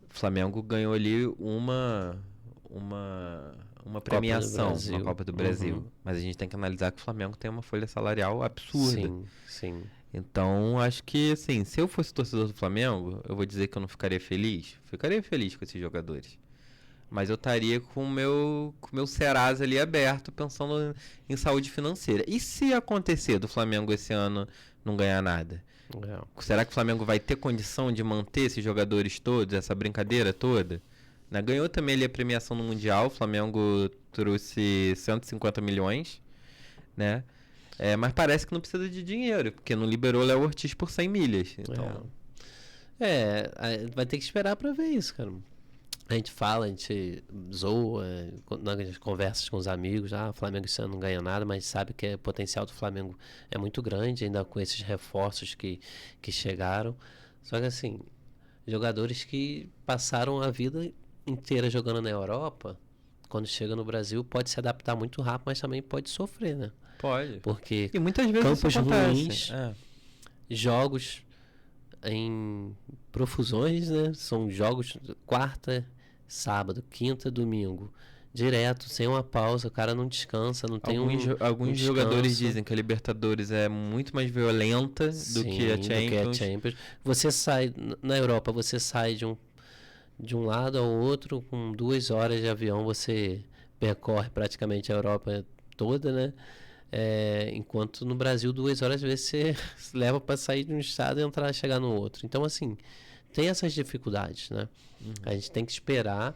O Flamengo ganhou ali uma Copa do premiação na Brasil. Copa do Brasil. Uhum. Mas a gente tem que analisar que o Flamengo tem uma folha salarial absurda. Sim, sim. Então, acho que, assim, se eu fosse torcedor do Flamengo, eu vou dizer que eu não ficaria feliz. Ficaria feliz com esses jogadores. Mas eu estaria com o meu Serasa ali aberto, pensando em saúde financeira. E se acontecer do Flamengo esse ano não ganhar nada? É. Será que o Flamengo vai ter condição de manter esses jogadores todos, essa brincadeira toda? Né? Ganhou também ali a premiação no Mundial, o Flamengo trouxe 150 milhões, né? Mas parece que não precisa de dinheiro, porque não liberou o Léo Ortiz por 100 milhas. Então, Vai ter que esperar pra ver isso, cara. A gente fala, a gente zoa, nas conversas com os amigos, o Flamengo esse ano não ganha nada, mas sabe que o potencial do Flamengo é muito grande, ainda com esses reforços que chegaram. Só que assim, jogadores que passaram a vida inteira jogando na Europa, quando chega no Brasil pode se adaptar muito rápido, mas também pode sofrer, né? pode. Porque E muitas vezes campos isso acontece. ruins, jogos em profusões, né? São jogos quarta, sábado, quinta, domingo, direto, sem uma pausa, o cara não descansa, não tem Alguns jogadores dizem que a Libertadores é muito mais violenta do que a Champions. Você sai, na Europa, você sai de um lado ao outro, com 2 horas de avião, você percorre praticamente a Europa toda, né? Enquanto no Brasil 2 horas às vezes você leva para sair de um estado e chegar no outro. Então assim, tem essas dificuldades, né? A gente tem que esperar,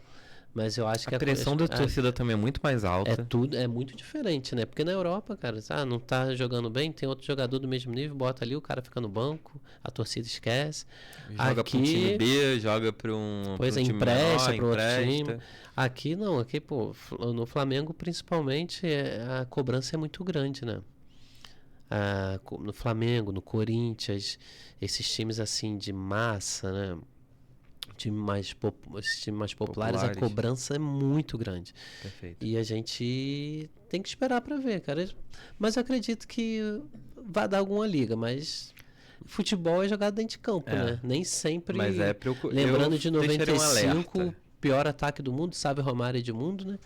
mas eu acho que a pressão da torcida também é muito mais alta. É muito diferente, né? Porque na Europa, cara, não tá jogando bem, tem outro jogador do mesmo nível, bota ali, o cara fica no banco, a torcida esquece. Joga para um time B, joga para um time empresta menor, para outro time. Aqui não, pô, no Flamengo principalmente a cobrança é muito grande, né? No Flamengo, no Corinthians, esses times assim de massa, né? Esses times mais populares, a cobrança é muito grande. Perfeito. E a gente tem que esperar para ver, cara. Mas eu acredito que vai dar alguma liga, mas futebol é jogado dentro de campo, né? Nem sempre. Mas lembrando de 95, pior ataque do mundo, sabe, Romário e Edmundo, né?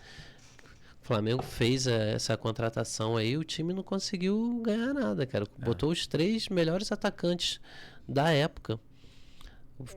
O Flamengo fez essa contratação aí, o time não conseguiu ganhar nada, cara. Botou os 3 melhores atacantes da época.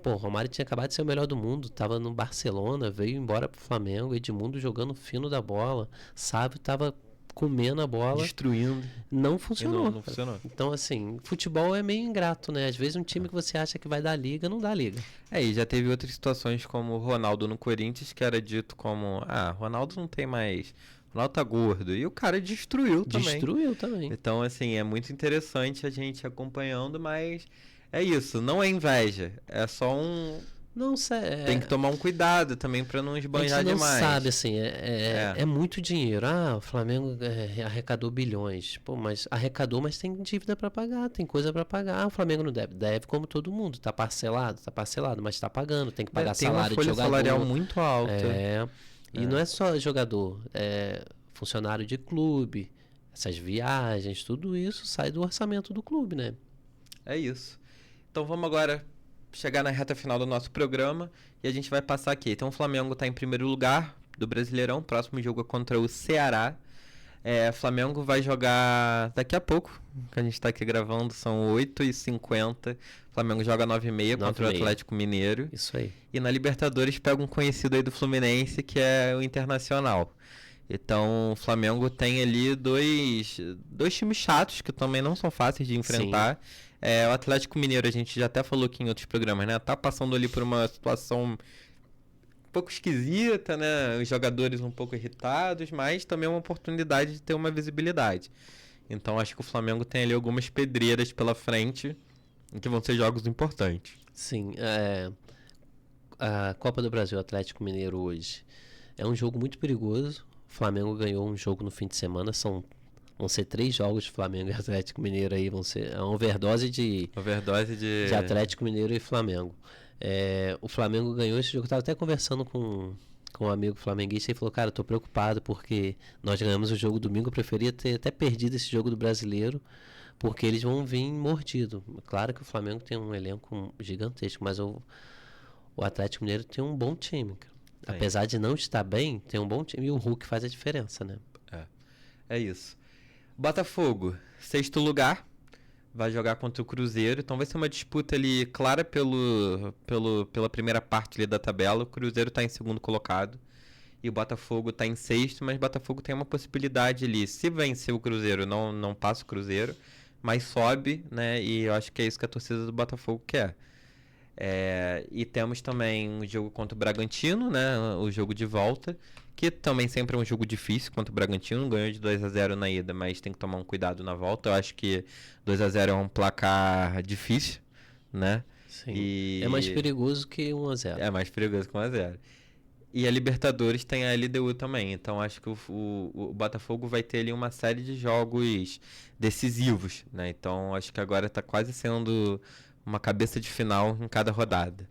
Pô, o Romário tinha acabado de ser o melhor do mundo, tava no Barcelona, veio embora pro Flamengo, Edmundo jogando fino da bola, Sábio tava comendo a bola, destruindo. Não funcionou. Não funcionou. Então, assim, futebol é meio ingrato, né? Às vezes um time que você acha que vai dar liga, não dá liga. E já teve outras situações como o Ronaldo no Corinthians, que era dito como, Ronaldo não tem mais, Ronaldo tá gordo, e o cara destruiu também. Então, assim, é muito interessante a gente acompanhando, mas é isso, não é inveja, é só Não sei. Tem que tomar um cuidado também pra não esbanjar demais. A gente não sabe, assim, é muito dinheiro. O Flamengo arrecadou bilhões. Pô, mas arrecadou, mas tem dívida pra pagar, tem coisa pra pagar. O Flamengo não deve. Deve como todo mundo. Tá parcelado, mas tá pagando. Tem que pagar salário de jogador. Tem uma folha salarial muito alta. E não é só jogador. Funcionário de clube, essas viagens, tudo isso sai do orçamento do clube, né? É isso. Então vamos agora chegar na reta final do nosso programa e a gente vai passar aqui. Então o Flamengo está em primeiro lugar do Brasileirão, próximo jogo é contra o Ceará. O Flamengo vai jogar daqui a pouco, que a gente está aqui gravando, são 8h50. O Flamengo joga 9h30 contra o Atlético Mineiro. Isso aí. E na Libertadores pega um conhecido aí do Fluminense, que é o Internacional. Então o Flamengo tem ali dois times chatos, que também não são fáceis de enfrentar. Sim. O Atlético Mineiro, a gente já até falou aqui em outros programas, né? Tá passando ali por uma situação um pouco esquisita, né? Os jogadores um pouco irritados, mas também é uma oportunidade de ter uma visibilidade. Então acho que o Flamengo tem ali algumas pedreiras pela frente, que vão ser jogos importantes. Sim, a Copa do Brasil Atlético Mineiro hoje é um jogo muito perigoso. O Flamengo ganhou um jogo no fim de semana, vão ser 3 jogos de Flamengo e Atlético Mineiro aí, vão ser uma overdose de Atlético Mineiro e Flamengo. O Flamengo ganhou esse jogo, eu estava até conversando com com um amigo flamenguista e falou, cara, eu tô preocupado porque nós ganhamos o jogo domingo, eu preferia ter até perdido esse jogo do Brasileiro, porque eles vão vir mordido. Claro que o Flamengo tem um elenco gigantesco, mas o Atlético Mineiro tem um bom time, cara. Apesar de não estar bem, tem um bom time e o Hulk faz a diferença, né? É isso. Botafogo, 6º lugar, vai jogar contra o Cruzeiro, então vai ser uma disputa ali clara pela primeira parte ali da tabela. O Cruzeiro tá em 2º colocado e o Botafogo tá em 6º, mas o Botafogo tem uma possibilidade ali, se vencer o Cruzeiro, não passa o Cruzeiro, mas sobe, né? E eu acho que é isso que a torcida do Botafogo quer. E temos também um jogo contra o Bragantino, né? O jogo de volta, que também sempre é um jogo difícil contra o Bragantino. Ganhou de 2-0 na ida, mas tem que tomar um cuidado na volta. Eu acho que 2-0 é um placar difícil, né? Sim. É mais perigoso que 1-0. É mais perigoso que 1-0. E a Libertadores tem a LDU também. Então acho que o Botafogo vai ter ali uma série de jogos decisivos, né? Então acho que agora tá quase sendo uma cabeça de final em cada rodada.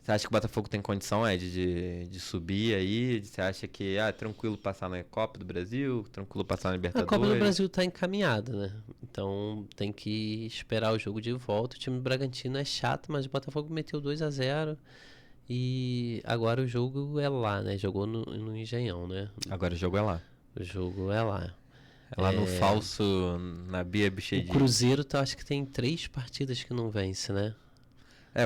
Você acha que o Botafogo tem condição, Ed, de subir aí? Você acha que é tranquilo passar na Copa do Brasil? Tranquilo passar na Libertadores? A Copa do Brasil tá encaminhada, né? Então tem que esperar o jogo de volta. O time do Bragantino é chato, mas o Botafogo meteu 2-0. E agora o jogo é lá, né? Jogou no Engenhão, né? Agora o jogo é lá. O jogo é lá. É lá no falso, na Bia Bichedinho. O Cruzeiro, acho que tem 3 partidas que não vence, né?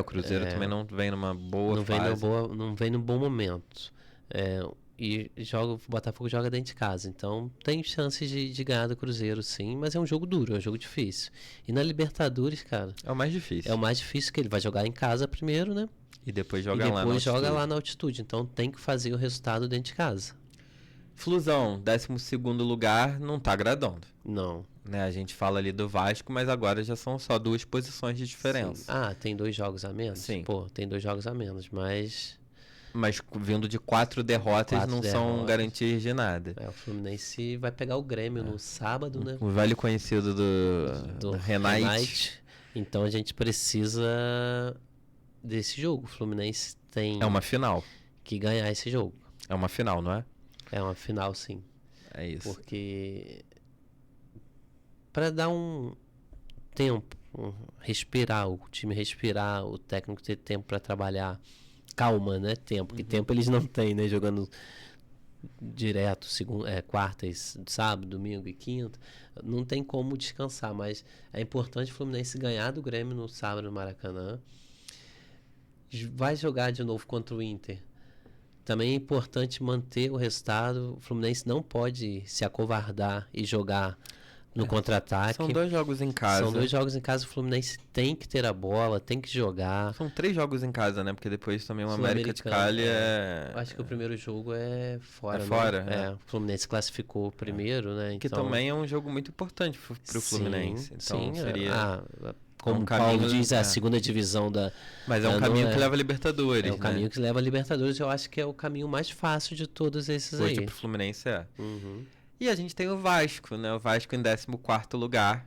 O Cruzeiro também não vem numa boa fase. Não vem num bom momento. E o Botafogo joga dentro de casa. Então tem chances de ganhar do Cruzeiro, sim. Mas é um jogo duro, é um jogo difícil. E na Libertadores, cara... É o mais difícil. É o mais difícil, que ele vai jogar em casa primeiro, né? E depois joga lá na altitude. Então tem que fazer o resultado dentro de casa. Flusão, 12º lugar, não tá agradando. Não. Né, a gente fala ali do Vasco, mas agora já são só 2 posições de diferença. Sim. Tem 2 jogos a menos? Sim. Pô, tem 2 jogos a menos, mas... Mas vindo de 4 derrotas são garantias de nada. O Fluminense vai pegar o Grêmio no sábado, né? O velho conhecido do Renate. Então a gente precisa desse jogo. O Fluminense tem... É uma final. Que ganhar esse jogo. É uma final, não é? É uma final, sim. É isso. Porque... para dar um tempo, respirar, o time respirar, o técnico ter tempo para trabalhar. Calma, né? Tempo. Porque tempo eles não têm, né? Jogando direto, quartas, sábado, domingo e quinta. Não tem como descansar, mas é importante o Fluminense ganhar do Grêmio no sábado no Maracanã. Vai jogar de novo contra o Inter. Também é importante manter o resultado. O Fluminense não pode se acovardar e jogar no contra-ataque. São 2 jogos em casa. São 2 jogos em casa. O Fluminense tem que ter a bola, tem que jogar. São 3 jogos em casa, né? Porque depois também o América de Cali Acho que o primeiro jogo é fora. É fora? Né? O Fluminense classificou primeiro, né? Que também é um jogo muito importante pro Fluminense. Então seria... Como o Paulo diz, a segunda divisão da... Mas é um caminho que leva a Libertadores, É o caminho que leva a Libertadores. Eu acho que é o caminho mais fácil de todos esses hoje aí. Hoje pro Fluminense é. Uhum. E a gente tem o Vasco, né? O Vasco em 14º lugar.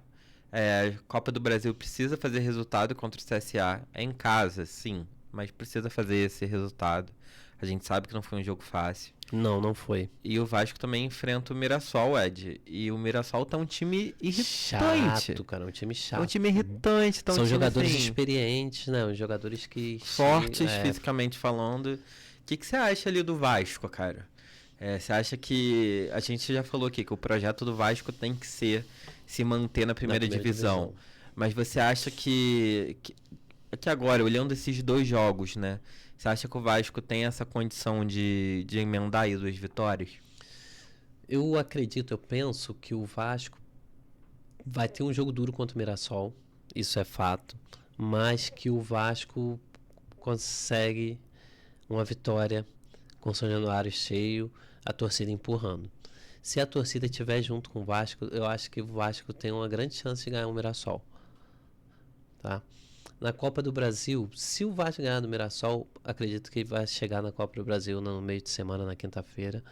Copa do Brasil precisa fazer resultado contra o CSA. É em casa, sim. Mas precisa fazer esse resultado. A gente sabe que não foi um jogo fácil. Não foi. E o Vasco também enfrenta o Mirassol, Ed. E o Mirassol tá um time irritante. Chato, cara. Um time chato. É um time irritante. São jogadores experientes, né? Os jogadores que... Fortes, fisicamente falando. O que você acha ali do Vasco, cara? Você acha que... A gente já falou aqui que o projeto do Vasco tem que ser se manter na primeira divisão. Mas você acha que agora, olhando esses 2 jogos, né? Você acha que o Vasco tem essa condição de emendar aí 2 vitórias? Eu penso que o Vasco vai ter um jogo duro contra o Mirassol. Isso é fato. Mas que o Vasco consegue uma vitória com o São Januário cheio, a torcida empurrando. Se a torcida estiver junto com o Vasco, eu acho que o Vasco tem uma grande chance de ganhar o Mirassol. Tá? Na Copa do Brasil, se o Vasco ganhar do Mirassol, acredito que vai chegar na Copa do Brasil no meio de semana, na quinta-feira,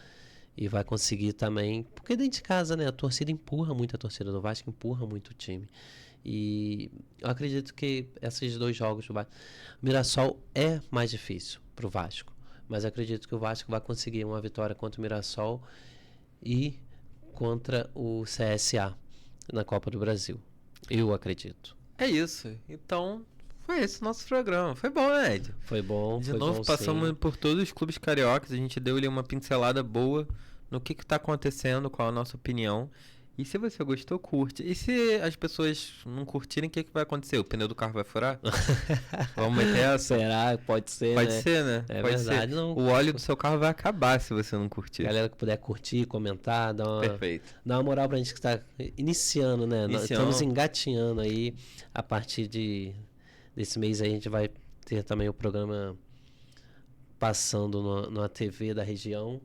e vai conseguir também, porque dentro de casa, né, a torcida empurra muito, a torcida do Vasco empurra muito o time. E eu acredito que esses 2 jogos do Vasco, o Mirassol é mais difícil pro Vasco, mas acredito que o Vasco vai conseguir uma vitória contra o Mirassol e contra o CSA na Copa do Brasil. Eu acredito. É isso. Então, foi esse o nosso programa. Foi bom, né, Ed? Foi bom, De foi novo, bom, passamos sim. por todos os clubes cariocas, a gente deu ali uma pincelada boa no que tá acontecendo, qual a nossa opinião. E se você gostou, curte. E se as pessoas não curtirem, o que vai acontecer? O pneu do carro vai furar? Vamos meter essa? Será? Pode ser, Pode né? ser, né? É Pode verdade, ser. não. O óleo do seu carro vai acabar se você não curtir. Galera que puder curtir, comentar, Perfeito. dá uma moral pra gente que está iniciando, né? Nós Iniciando. estamos engatinhando aí. A partir desse mês aí a gente vai ter também o programa passando na TV da região.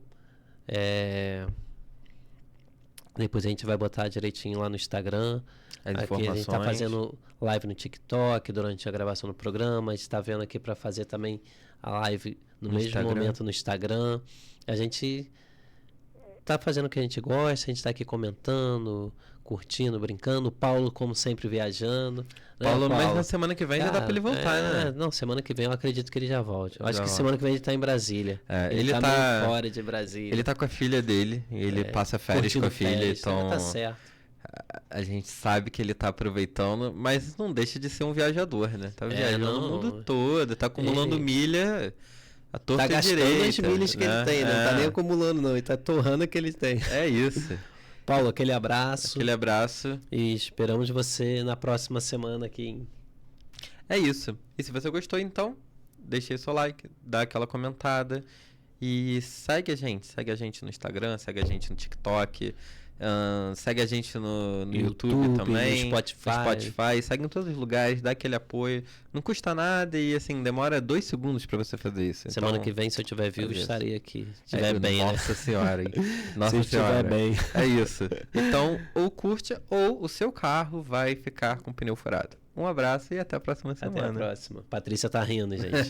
Depois a gente vai botar direitinho lá no Instagram. As Aqui informações. a gente tá fazendo live no TikTok durante a gravação do programa. A gente tá vendo aqui para fazer também a live no mesmo Instagram. momento no Instagram. A gente tá fazendo o que a gente gosta, a gente tá aqui comentando, curtindo, brincando. O Paulo, como sempre, viajando. Paulo, né, mas na semana que vem já dá pra ele voltar, né? Não, semana que vem eu acredito que ele já volte. Eu acho Já que volta. semana que vem ele tá em Brasília. Ele tá tá- meio fora de Brasília. Ele tá com a filha dele, ele passa férias com Curtindo a filha, férias, então Tá certo. a gente sabe que ele tá aproveitando, mas não deixa de ser um viajador, né? Tá viajando não. o mundo todo, tá acumulando Ele- milha a torta Tá e gastando direita, as milhas que ele tem, né? Não tá nem acumulando, não. Ele tá torrando o que ele tem. É isso. Paulo, aquele abraço. Aquele abraço. E esperamos você na próxima semana aqui. É isso. E se você gostou, então, deixe aí seu like, dá aquela comentada e segue a gente. Segue a gente no Instagram, segue a gente no TikTok, segue a gente no YouTube também, no Spotify. no Spotify, segue em todos os lugares, dá aquele apoio. Não custa nada e, assim, demora 2 segundos pra você fazer isso. Semana Então, que vem, se eu tiver vivo, isso. estarei aqui. Se estiver bem, né? Nossa senhora, hein? Nossa Se estiver senhora. bem. É isso. Então, ou curte ou o seu carro vai ficar com o pneu furado. Um abraço e até a próxima semana. Até a próxima. Patrícia tá rindo, gente.